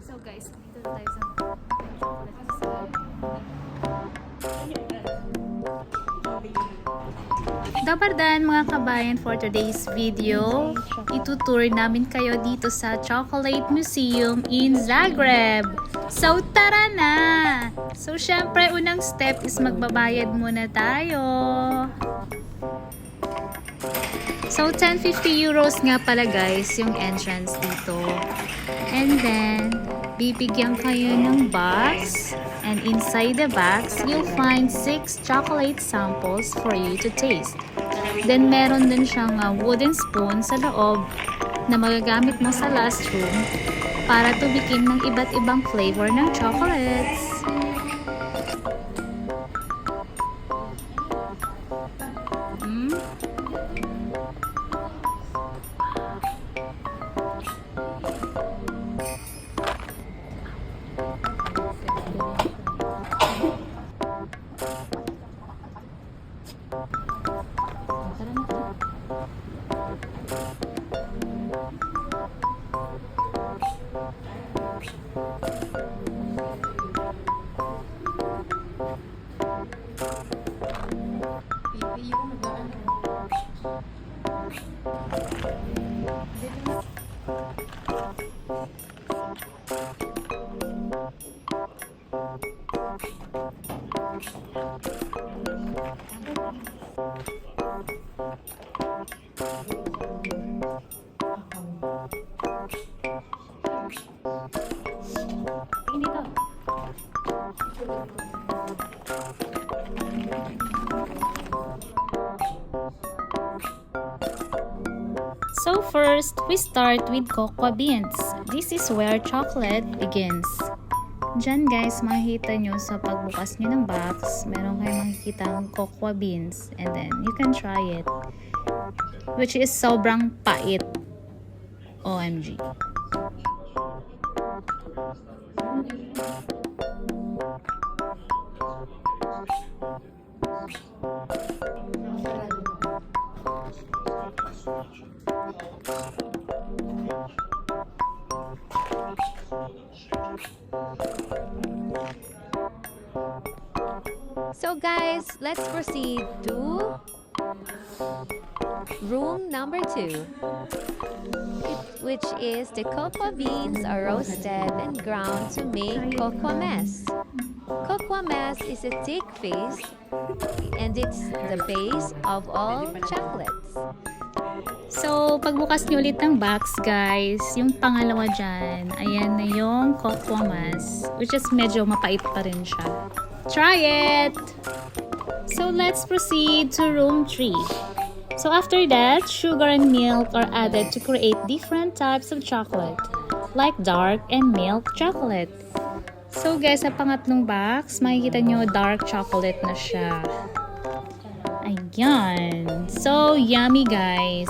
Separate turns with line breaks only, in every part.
So guys, dito na tayo sa chocolate. Dabardan mga kabayan, for today's video, itutour namin kayo dito sa Chocolate Museum in Zagreb. So tara na! So syempre unang step is magbabayad muna tayo. So 10-50 euros nga pala guys yung entrance dito. And then bibigyan kayo ng box, and inside the box you'll find 6 chocolate samples for you to taste. Then meron din siyang wooden spoon sa loob na magagamit mo sa last room para tubikin ng iba't ibang flavor ng chocolates. So first, we start with cocoa beans. This is where chocolate begins. Diyan guys, makikita nyo sa pagbukas nyo ng box, meron kayong makikita cocoa beans. And then, you can try it. Which is sobrang pait. OMG.
So guys, let's proceed to room number 2, which is the cocoa beans are roasted and ground to make cocoa mess. Cocoa mess is a thick paste and it's the base of all chocolates.
So, pagbukas nyo ulit ng box, guys, yung pangalawa dyan, ayan na yung cocoa mass, which is medyo mapait pa rin siya. Try it! So, let's proceed to room 3. So, after that, sugar and milk are added to create different types of chocolate, like dark and milk chocolate. So, guys, sa pangatlong box, makikita nyo dark chocolate na siya. Ayan. So, yummy, guys.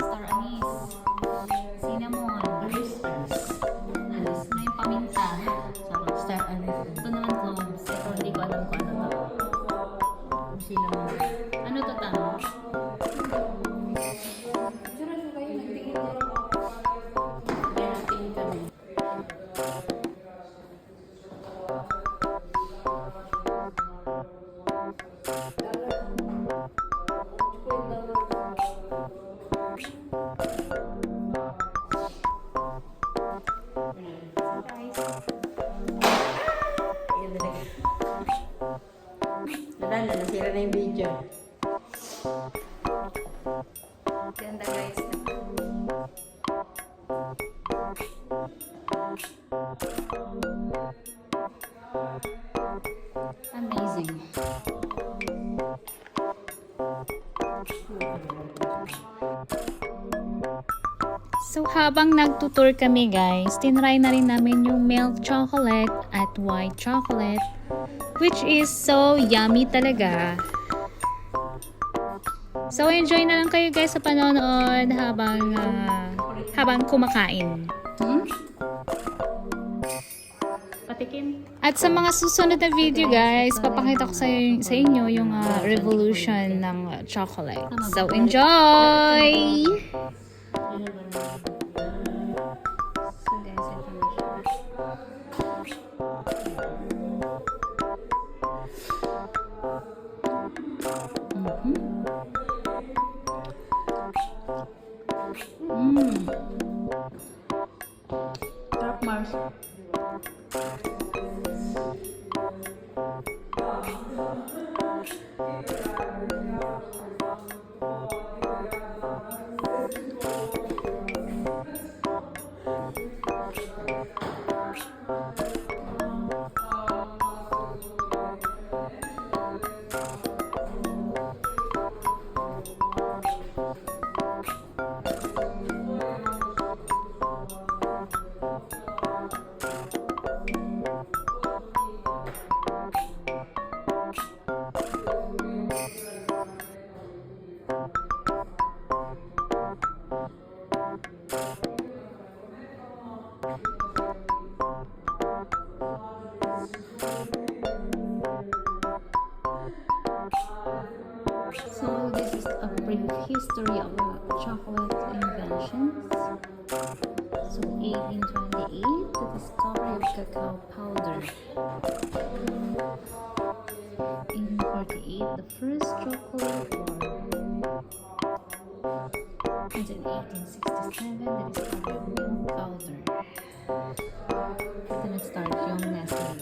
Star anise, cinnamon, alis na yung paminta, star anise. Ito naman cloves, pero hindi ko alam kung ano to. Cinnamon. Ano to tama?
Wala na, nasira na yung video.
Ganda guys. Amazing. So habang nagtutour kami guys, tinry na rin namin yung milk chocolate at white chocolate, which is so yummy talaga. So enjoy na lang kayo guys sa panonood habang kumakain. Patikin. At sa mga susunod na video guys, papakita ko sa inyo yung revolution ng chocolate. So enjoy!
So guys, ito na siya. Sarap, Mars. So this is a brief history of chocolate inventions. So 1828, the discovery of cacao powder. 1848, the first chocolate bar. And in 1867, the discovery of milk powder. Ito nag-start yung Nestle.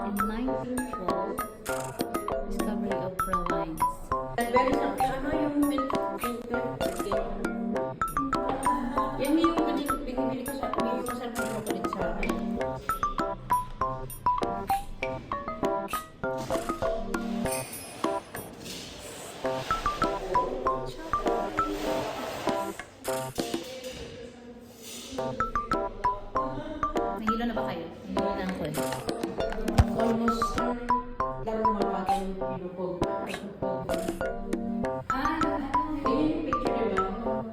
In 1912, discovery of pralines.
Ano yung milk yan yung binibili ko sa chocolate sa akin.
Nahilo na ba kayo? Nahilo na ako eh.
Almost laro mapata yung pinupog. Ayun yung picture niyo ba?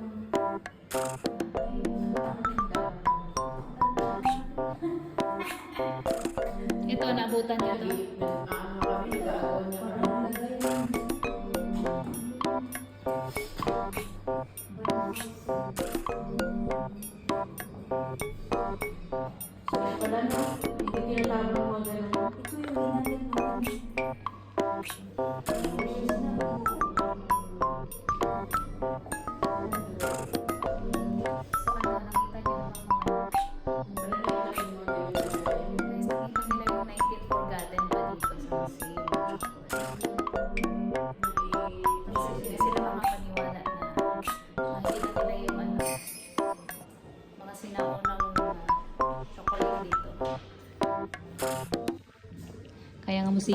Ito, naabutan niyo to.
Wala na, hindi tinatawag mo ganun.
So ano, nakita niyo naman guys, nakita nila yung 19 forgotten pa dito sa museum of chocolate. Kasi hindi sila makapaniwala na nakita nila yung mga sinaunang chocolate dito. Kaya nga musik.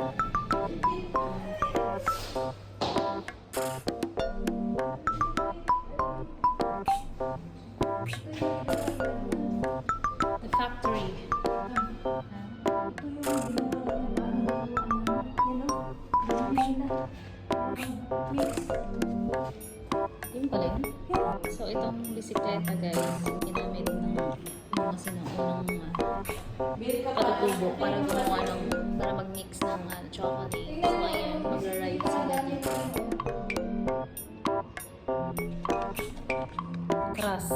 The factory. Yung pala yun. So itong bisikleta guys, ginamit ng mga sinaunang katutubo para gumawa ng, para mag-mix ng chocolate. So ayan, magra-ride sila dito. Crush.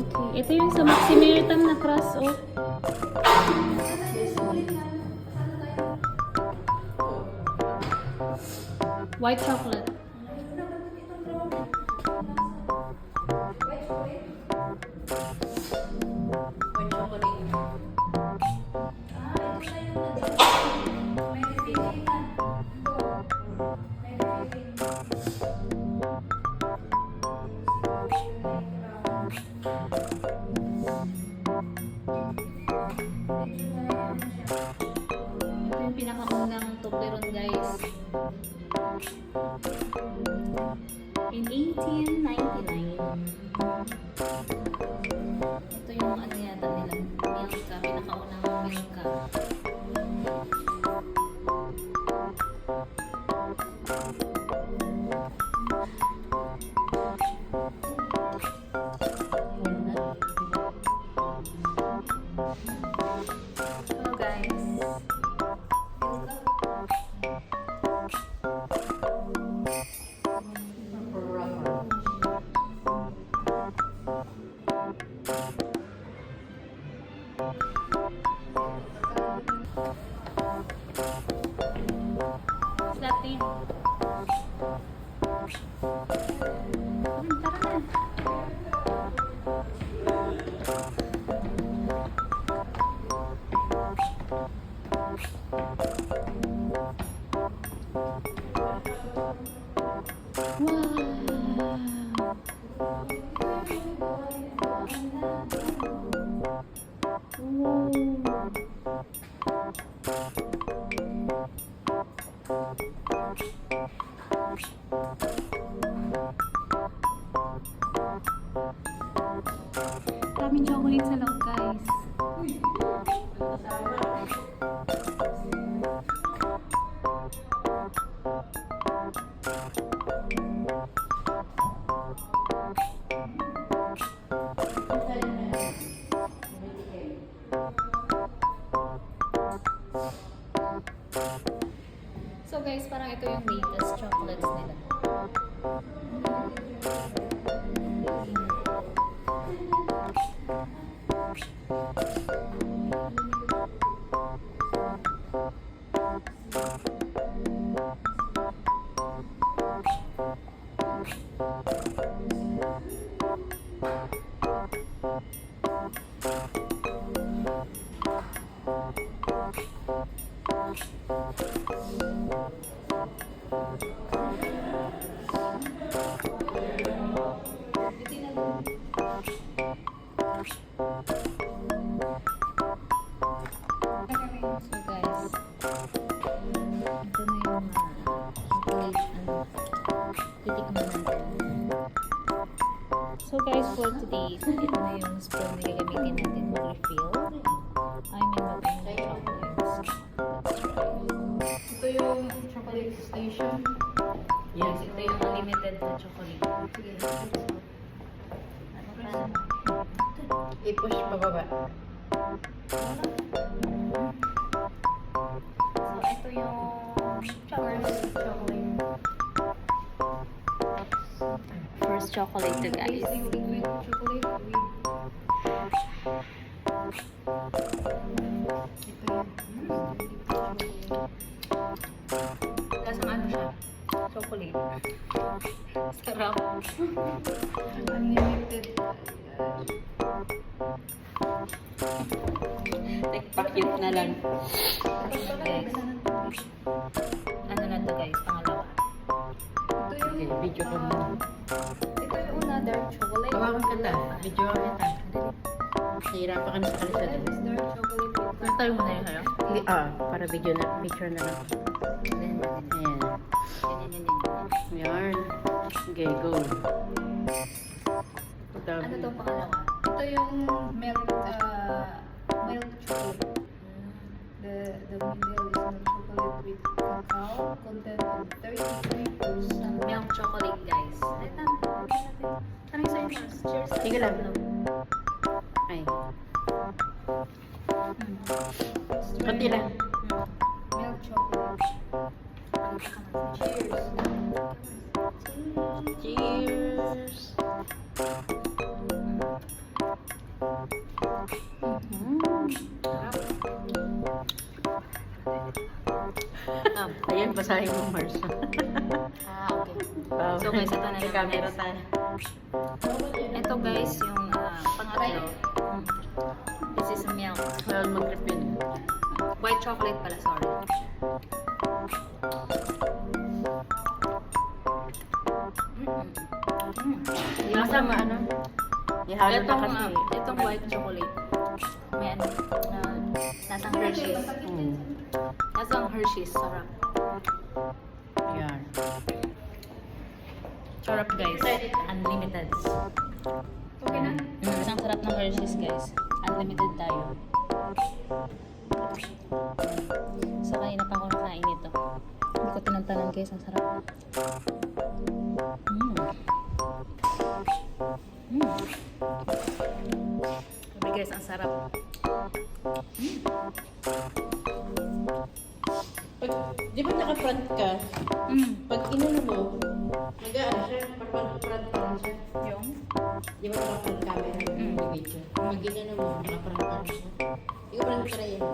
Okay, ito yung sa Maximilitan na crush, oh. White chocolate.
White chocolate.
ka.
Hello guys. Slapping. Tara na. Daming chocolate sa loob, guys. So guys, parang ito yung latest chocolates nila. So guys, ito na yung chocolate titikman natin. So guys, for today, ito na yung spoon na gagamitin natin mag-refill. I mean, mag-ano ng chocolates. Let's try.
Ito yung chocolate station.
Yes, ito yung unlimited na chocolate.
Sige.
Ano pa?
I-push pababa.
So, ito yung
First chocolate.
first chocolate to guys.
Tasting liquid chocolate with ito yung
Lasang ano siya? Chocolate. Sarap.
unlimited.
Nagpa-cute na lang. Guys. Ano na to guys? Pangalawa.
Ito yung
Video ko mo.
ito yung another chocolate.
Tawagan ka ta. Video ko kita. Nahirapan ka na sa kalisa
That
doon.
is their chocolate with
Ano tayo muna yun kayo?
Hindi, para video na, picture na lang. Ayan. Yan. Okay, go.
Ano to pangalawa?
ito yung milk chocolate. The middle is milk chocolate with cacao content of 33%.
Milk chocolate guys. Ito. Ano yung sa'yo mas? Cheers.
Sige lang. Ay. Konti lang.
Milk chocolate. Cheers.
Cheers. Ayan, basahin mo, Mars.
Okay.
Wow.
So guys, ito na
May
lang.
camera tayo.
Ito guys, yung pangatlo. This is milk.
Well, mag-refill.
White chocolate pala, sorry.
Lasa ano? Ihalo na kasi.
Itong white chocolate. May ano, lasang Hershey's. Lasang Hershey's, sarap.
Yan.
Sarap guys, unlimited.
Okay na?
Isang sarap ng Hershey's guys. Unlimited tayo. guys, ang sarap. Grabe guys, ang sarap.
Pag, di ba naka-front ka? Pag inano mo, nag-aano siya, front pa rin siya.
Yung?
Di ba naka-front camera yung video? Pag inano mo, naka-front pa rin siya. Ikaw pa lang try yan.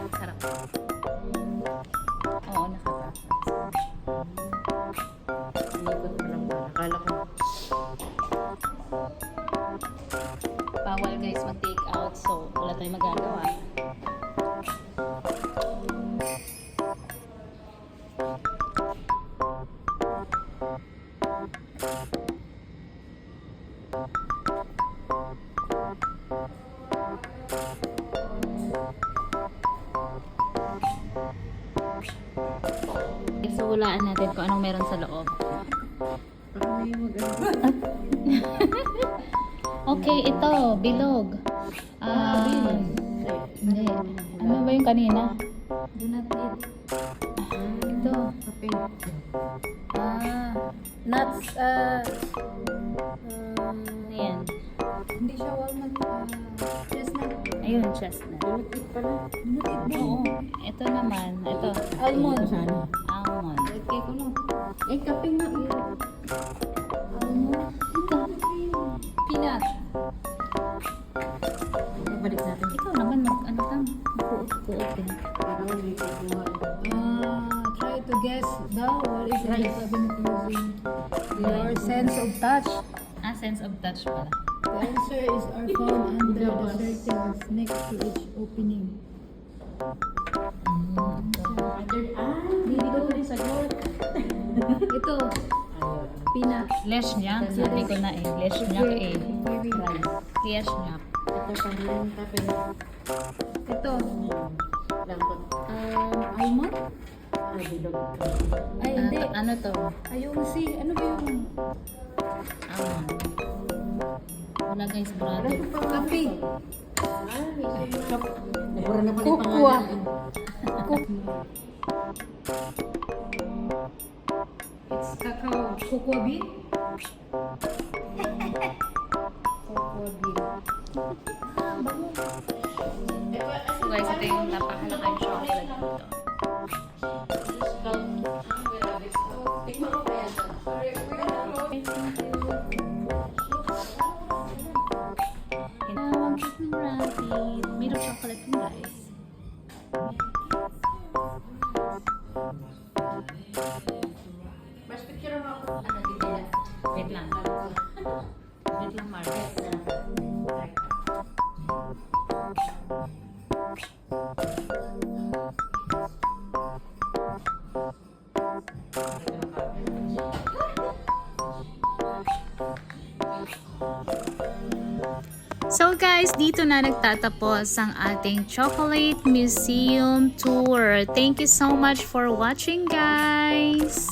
Sarap. Oo, nakaka.
Inikot mo lang ba? Akala ko.
Bawal guys mag-take out, so wala tayong magagawa. So, hulaan natin kung anong meron sa loob.
Parang may mag-ano.
Okay, ito, bilog. Hindi. Ano ba yung kanina?
Do not eat.
Ito.
Kape. Nuts.
Ayan.
Hindi siya walnut. Chestnut.
Ayun, chestnut.
Lumipit pala.
Do not eat them.
Oo. Ito naman. Ito.
Almond.
Almond.
Okay ko no.
Eh, kape nga.
Almond.
Ito.
Peanut.
Balik natin.
Ikaw naman ano tam? Kuot-kuot din.
Parang may kukuha.
Try to guess what is it that I've been using your sense of touch.
Sense of touch pala.
The answer is are found under the circles next to each opening.
Dito rin sa gold.
Ito, peanut.
Leshnyap. Sabi ko na eh. Leshnyap eh.
Rice.
Leshnyap.
Ito pa rin kape.
Ito,
Lambot.
almond.
Ay, bilog.
Ay, hindi.
Ano to?
Ay, yung ano ba yung
Almond. Wala guys, brado.
kape?
May shop. Nabura na pala yung
Cocoa.
pangalan.
It's cacao. Cocoa bean? Cocoa bean.
So guys, ito yung napakalakang chocolate dito.
Tingnan ko kaya ito.
Ang cute ng rabbit. Made of chocolate yun guys.
Mas picture mo ako. Ano, dito yan.
Wait lang. Wait lang, Marcus. So guys, dito na nagtatapos ang ating Chocolate Museum Tour. Thank you so much for watching guys!